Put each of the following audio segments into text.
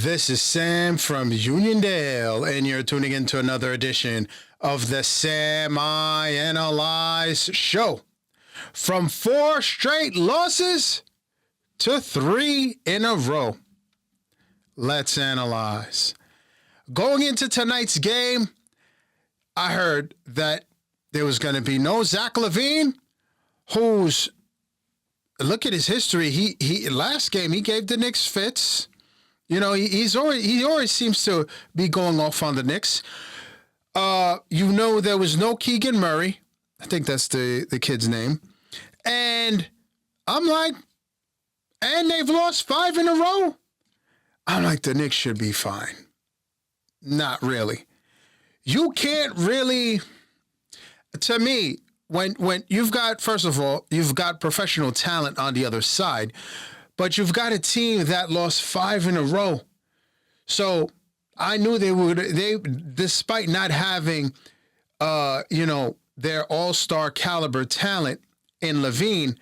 This is Sam from Uniondale, and you're tuning into another edition of the Sam I Analyze Show. From 4 straight losses to 3 in a row. Let's analyze. Going into tonight's game, I heard that there was going to be no Zach LaVine, who's, look at his history. He last game, he gave the Knicks fits. You know, he always seems to be going off on the Knicks. There was no Keegan Murray. I think that's the kid's name. And I'm like, and they've lost 5 in a row? I'm like, the Knicks should be fine. Not really. You can't really, to me, when you've got, first of all, you've got professional talent on the other side, but you've got a team that lost 5 in a row. So I knew they despite not having, their all-star caliber talent in LaVine,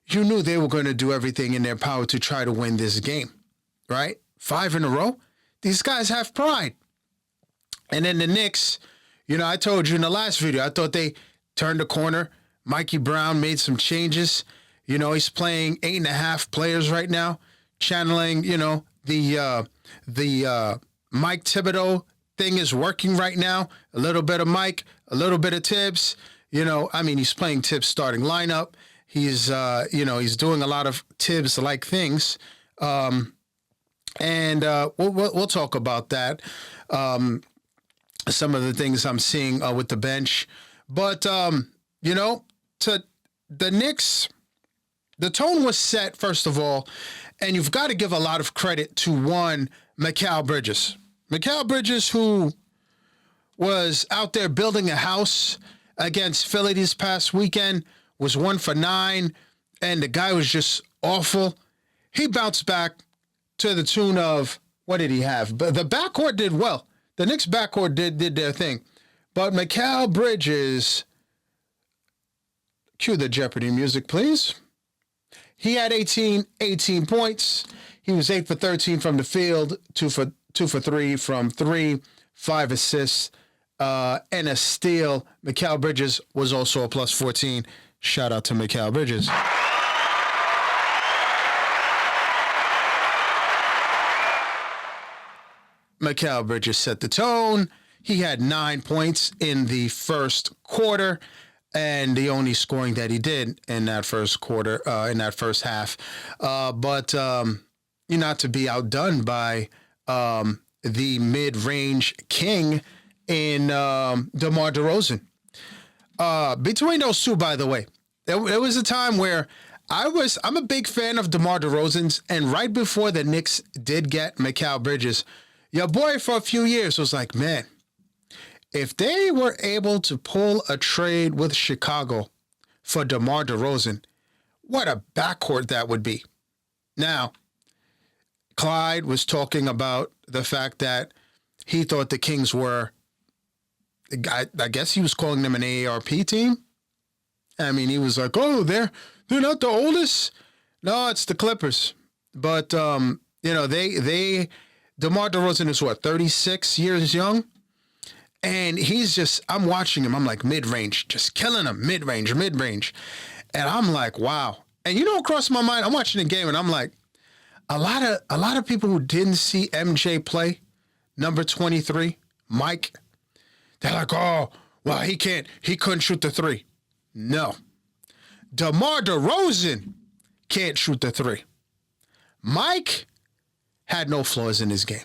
you knew they were going to do everything in their power to try to win this game, right? 5 in a row. These guys have pride. And then the Knicks, I told you in the last video, I thought they turned the corner. Mikey Brown made some changes. He's playing 8.5 players right now, channeling, the Mike Thibodeau thing is working right now. A little bit of Mike, a little bit of Tibbs. He's playing Tibbs' starting lineup. He's doing a lot of Tibbs-like things. We'll talk about that. Some of the things I'm seeing with the bench. But, to the Knicks, the tone was set, first of all, and you've got to give a lot of credit to one, Mikal Bridges. Mikal Bridges, who was out there building a house against Philly this past weekend, was 1 for 9, and the guy was just awful. He bounced back to the tune of, what did he have? But the backcourt did well. The Knicks backcourt did their thing. But Mikal Bridges, cue the Jeopardy music, please. He had 18 points. He was 8 for 13 from the field, 2 for 3 from 3, 5 assists, and a steal. Mikal Bridges was also a plus 14. Shout out to Mikal Bridges. Mikal Bridges set the tone. He had 9 points in the first quarter, and the only scoring that he did in that first quarter, in that first half. But you're not to be outdone by the mid-range king in DeMar DeRozan. Between those two, by the way, there was a time where I'm a big fan of DeMar DeRozan's, and right before the Knicks did get Mikal Bridges, your boy for a few years was like, man, if they were able to pull a trade with Chicago for DeMar DeRozan, what a backcourt that would be. Now, Clyde was talking about the fact that he thought the Kings were, I guess he was calling them an AARP team. He was like, oh, they're not the oldest. No, it's the Clippers. But, DeMar DeRozan is 36 years young? And I'm watching him. I'm like, mid-range, just killing him, mid-range. And I'm like, wow. And across my mind, I'm watching the game and I'm like, a lot of people who didn't see MJ play, number 23, Mike, they're like, oh, well, he couldn't shoot the 3. No. DeMar DeRozan can't shoot the 3. Mike had no flaws in his game.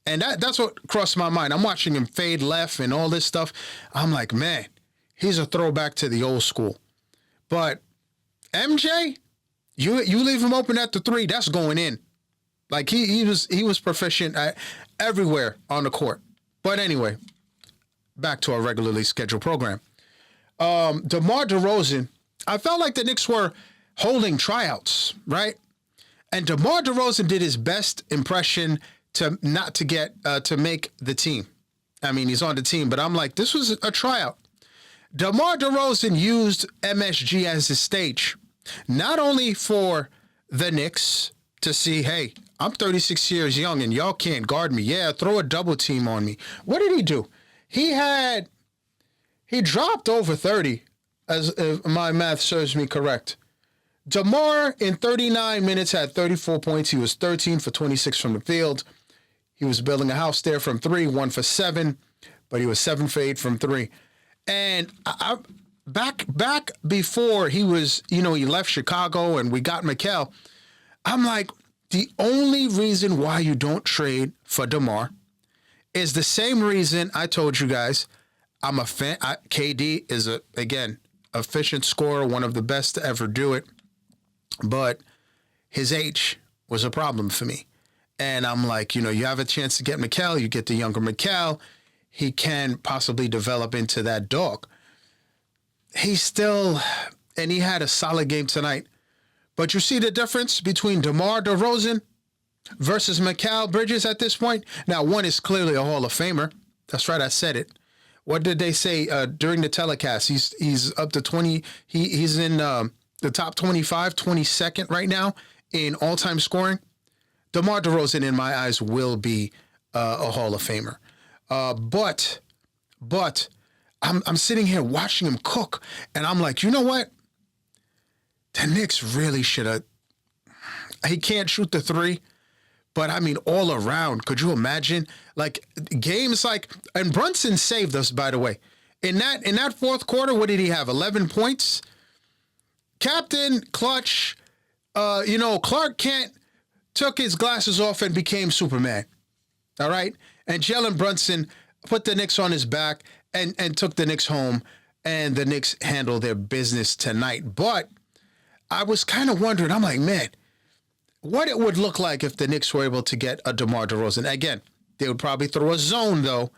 And that's what crossed my mind. I'm watching him fade left and all this stuff. I'm like, man, he's a throwback to the old school. But MJ, you leave him open at the 3, that's going in. Like he was proficient everywhere on the court. But anyway, back to our regularly scheduled program. DeMar DeRozan, I felt like the Knicks were holding tryouts, right? And DeMar DeRozan did his best impression to make the team. He's on the team, but I'm like, this was a tryout. DeMar DeRozan used MSG as his stage, not only for the Knicks to see, hey, I'm 36 years young and y'all can't guard me. Yeah, throw a double team on me. What did he do? He dropped over 30, as if my math serves me correct. DeMar, in 39 minutes, had 34 points. He was 13 for 26 from the field. He was building a house there from 3, 1 for 7, but he was 7 for 8 from 3. And back before he was, he left Chicago and we got Mikal, I'm like, the only reason why you don't trade for DeMar is the same reason I told you guys. I'm a fan. KD is, again, efficient scorer, one of the best to ever do it. But his age was a problem for me. And I'm like, you have a chance to get Mikal. You get the younger Mikal. He can possibly develop into that dog. He had a solid game tonight. But you see the difference between DeMar DeRozan versus Mikal Bridges at this point? Now, one is clearly a Hall of Famer. That's right, I said it. What did they say during the telecast? He's up to 20. He's in the top 25, 22nd right now in all-time scoring. DeMar DeRozan, in my eyes, will be a Hall of Famer. But I'm sitting here watching him cook, and I'm like, you know what? The Knicks really should have. He can't shoot the 3, but I mean, all around, could you imagine? Like games like, and Brunson saved us, by the way. In that fourth quarter, what did he have? 11 points. Captain clutch. Clark Kent took his glasses off and became Superman. All right, and Jalen Brunson put the Knicks on his back and took the Knicks home, and the Knicks handled their business tonight. But I was kind of wondering, I'm like, man, what it would look like if the Knicks were able to get a DeMar DeRozan. Again, they would probably throw a zone, though,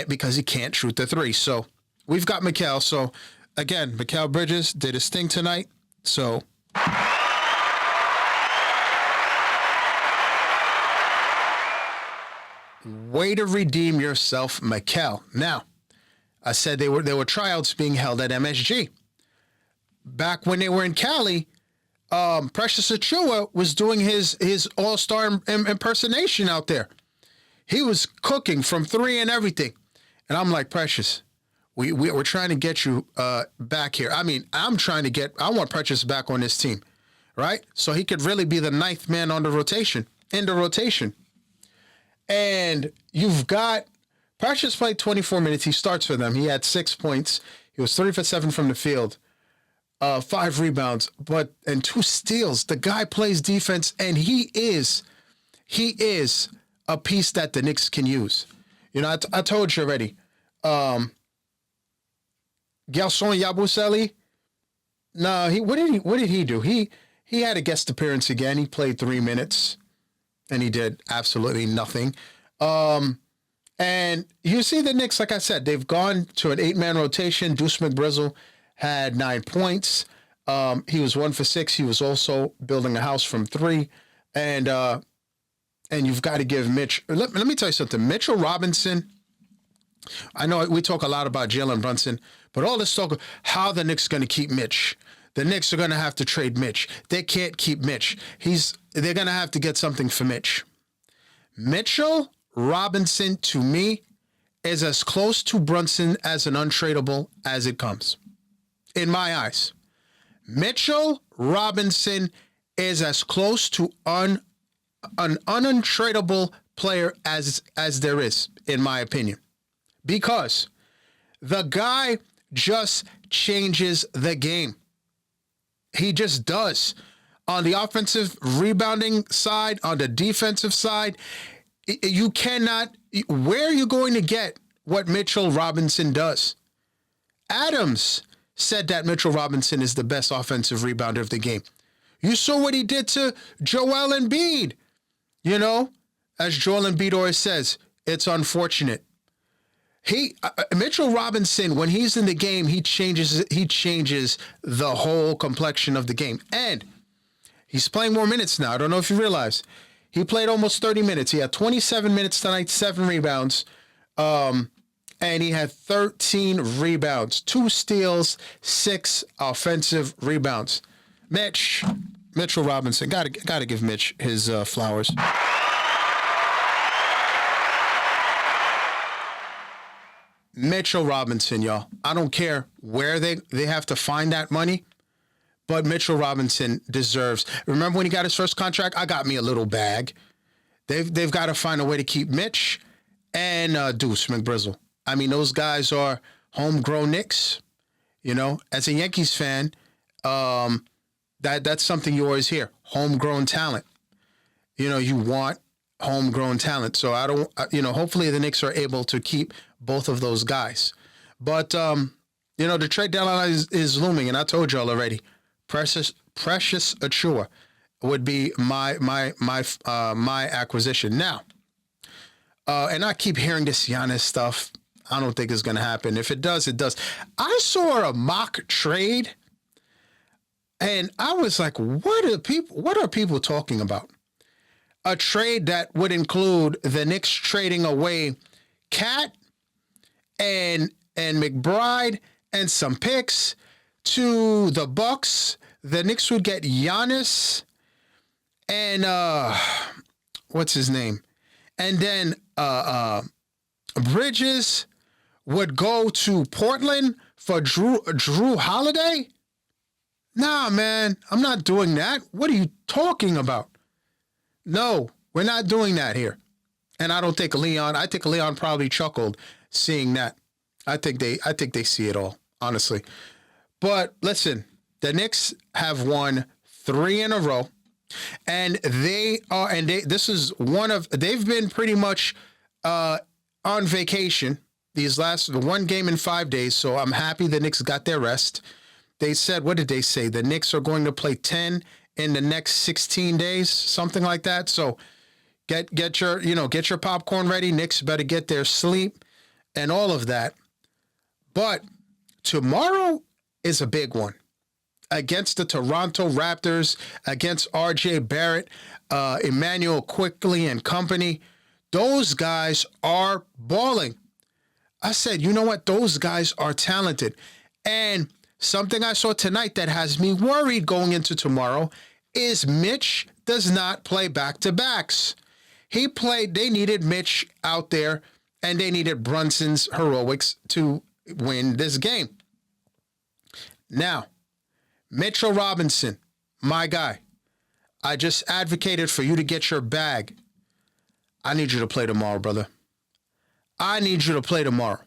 because he can't shoot the 3. So we've got Mikal. So, again, Mikal Bridges did his thing tonight. So way to redeem yourself, Mikal. Now, I said there were tryouts being held at MSG. Back when they were in Cali, Precious Achiuwa was doing his all-star impersonation out there. He was cooking from 3 and everything. And I'm like, Precious, we're trying to get you back here. I mean, I want Precious back on this team, right? So he could really be the 9th man in the rotation. And you've got Precious played 24 minutes. He starts for them. He had 6 points. He was 3 for 7 from the field. 5 rebounds, and 2 steals. The guy plays defense, and he is a piece that the Knicks can use. I told you already. Gelson Yabusele. No, what did he do? He had a guest appearance again. He played 3 minutes, and he did absolutely nothing. And you see the Knicks, like I said, they've gone to an 8-man rotation. Deuce McBrizzle had 9 points. He was 1 for 6. He was also building a house from 3. And you've got to give Mitch. Let me tell you something. Mitchell Robinson. I know we talk a lot about Jalen Brunson, but all this talk of how the Knicks are going to keep Mitch. The Knicks are going to have to trade Mitch. They can't keep Mitch. They're going to have to get something for Mitch. Mitchell Robinson, to me, is as close to Brunson as an untradeable as it comes. In my eyes, Mitchell Robinson is as close to an untradeable player as there is, in my opinion, because the guy just changes the game. He just does. On the offensive rebounding side, on the defensive side, you cannot. Where are you going to get what Mitchell Robinson does? Adams said that Mitchell Robinson is the best offensive rebounder of the game. You saw what he did to Joel Embiid. As Joel Embiid always says, it's unfortunate. Mitchell Robinson, when he's in the game, he changes the whole complexion of the game. And he's playing more minutes now. I don't know if you realize. He played almost 30 minutes. He had 27 minutes tonight, 7 rebounds. And he had 13 rebounds, 2 steals, 6 offensive rebounds. Mitch, Mitchell Robinson. Gotta give Mitch his flowers. Mitchell Robinson, y'all. I don't care where they have to find that money, but Mitchell Robinson deserves. Remember when he got his first contract? I got me a little bag. They've got to find a way to keep Mitch and Deuce McBrizzle. I mean, those guys are homegrown Knicks. You know, as a Yankees fan, that's something you always hear. Homegrown talent. You know, you want homegrown talent. So I don't, hopefully the Knicks are able to keep both of those guys. But, the trade deadline is looming, and I told y'all already, Precious Achiuwa would be my acquisition. Now, and I keep hearing this Giannis stuff. I don't think it's going to happen. If it does, it does. I saw a mock trade, and I was like, what are people talking about? A trade that would include the Knicks trading away Cat and McBride and some picks to the Bucks. The Knicks would get Giannis and what's his name? And then Bridges would go to Portland for Drew Holiday? Nah, man, I'm not doing that. What are you talking about? No, we're not doing that here. And I think Leon probably chuckled seeing that. I think they see it all, honestly. But listen, the Knicks have won 3 in a row, and they've been pretty much on vacation these last 1 game in 5 days. So I'm happy the Knicks got their rest. They said, what did they say? The Knicks are going to play 10 in the next 16 days, something like that. So get your popcorn ready. Knicks better get their sleep and all of that. But tomorrow is a big one against the Toronto Raptors, against R.J. Barrett, Emmanuel Quickley and company. Those guys are balling. I said, you know what? Those guys are talented. And something I saw tonight that has me worried going into tomorrow is Mitch does not play back-to-backs. They needed Mitch out there, and they needed Brunson's heroics to win this game. Now, Mitchell Robinson, my guy, I just advocated for you to get your bag. I need you to play tomorrow, brother. I need you to play tomorrow.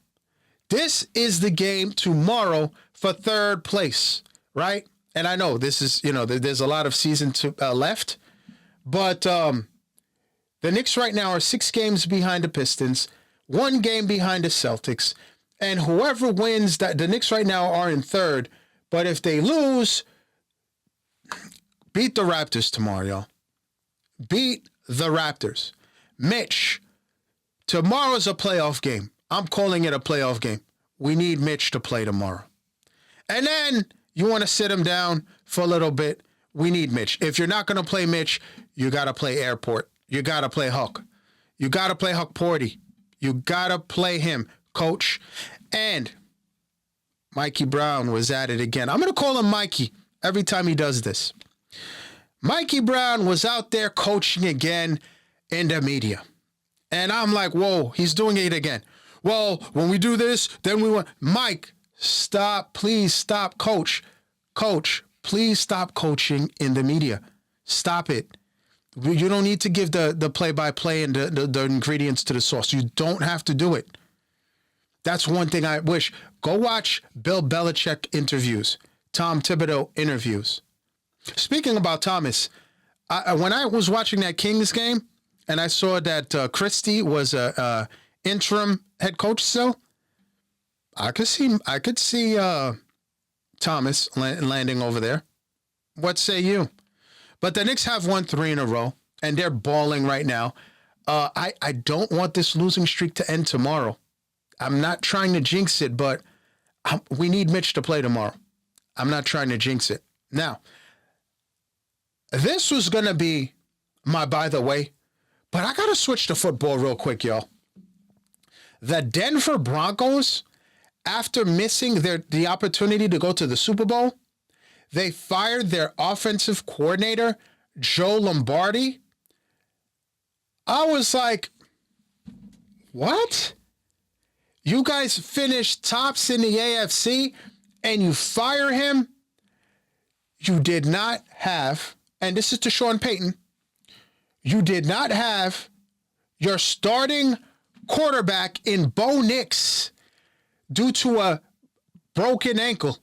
This is the game tomorrow for third place, right? And I know this is, there's a lot of season left, but the Knicks right now are 6 games behind the Pistons, 1 game behind the Celtics, and whoever wins, that the Knicks right now are in third, but if they lose, beat the Raptors tomorrow, y'all. Beat the Raptors. Mitch, tomorrow's a playoff game. I'm calling it a playoff game. We need Mitch to play tomorrow. And then you want to sit him down for a little bit. We need Mitch. If you're not going to play Mitch, you got to play Airport. You got to play Huck. You got to play Huck Porty. You got to play him, coach. And Mikey Brown was at it again. I'm going to call him Mikey every time he does this. Mikey Brown was out there coaching again in the media. And I'm like, whoa, he's doing it again. Well, when we do this, then we want... Mike, stop. Please stop, coach. Coach, please stop coaching in the media. Stop it. You don't need to give the play-by-play and the ingredients to the sauce. You don't have to do it. That's one thing I wish. Go watch Bill Belichick interviews, Tom Thibodeau interviews. Speaking about Thomas, when I was watching that Kings game and I saw that Christie was a interim head coach still, I could see Thomas landing over there. What say you? But the Knicks have won 3 in a row, and they're balling right now. I don't want this losing streak to end tomorrow. I'm not trying to jinx it, but we need Mitch to play tomorrow. I'm not trying to jinx it. Now, this was going to be my by the way, but I got to switch to football real quick, y'all. The Denver Broncos, after missing the opportunity to go to the Super Bowl, they fired their offensive coordinator, Joe Lombardi. I was like, what? You guys finished tops in the AFC and you fire him? You did not have, and this is to Sean Payton, you did not have your starting quarterback in Bo Nix due to a broken ankle.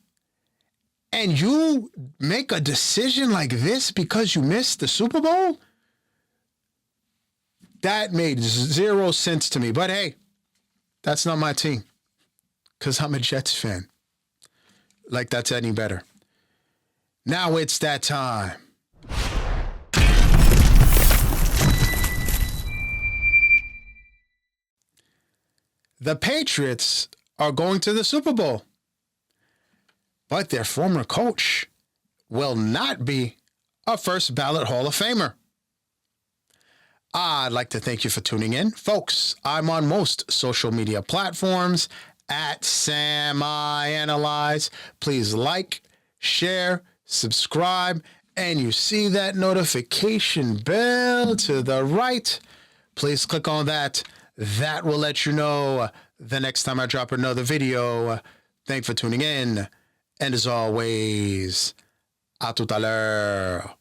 And you make a decision like this because you missed the Super Bowl? That made zero sense to me. But hey, that's not my team because I'm a Jets fan. Like that's any better. Now it's that time. The Patriots are going to the Super Bowl, but their former coach will not be a first ballot Hall of Famer. I'd like to thank you for tuning in. Folks, I'm on most social media platforms at SamIAnalyze. Please like, share, subscribe, and you see that notification bell to the right. Please click on that. That will let you know the next time I drop another video. Thanks for tuning in. And as always, à tout à l'heure.